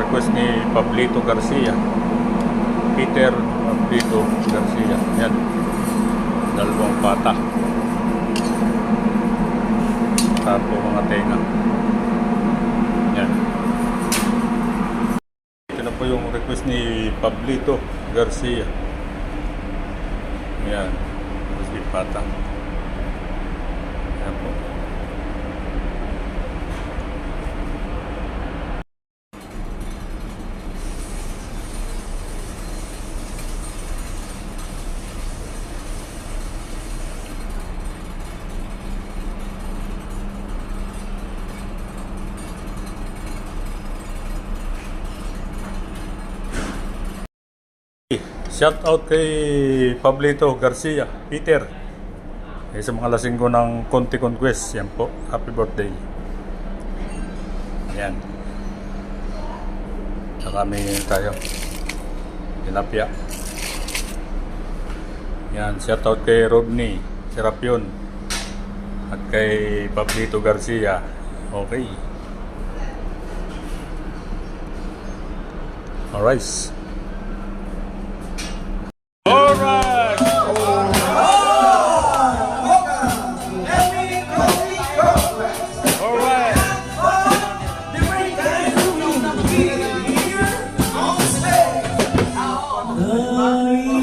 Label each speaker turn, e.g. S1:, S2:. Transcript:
S1: request ni Pablito Garcia. Peter Pablito Garcia. Yan. Dalawang pata. Tapo mga tenga. Yan. Ito na po yung request ni Pablito Garcia. Yan. Tapos di pata. Yan po. Shout out kay Pablito Garcia, Peter. Sa mga lasing ko ng Conti Conquest. Yan po. Happy birthday. Yan. Saka may tayo. Tilapia. Yan. Shout out kay Rodney Serapion. At kay Pablito Garcia. Okay. Alright. Alright!
S2: Alright!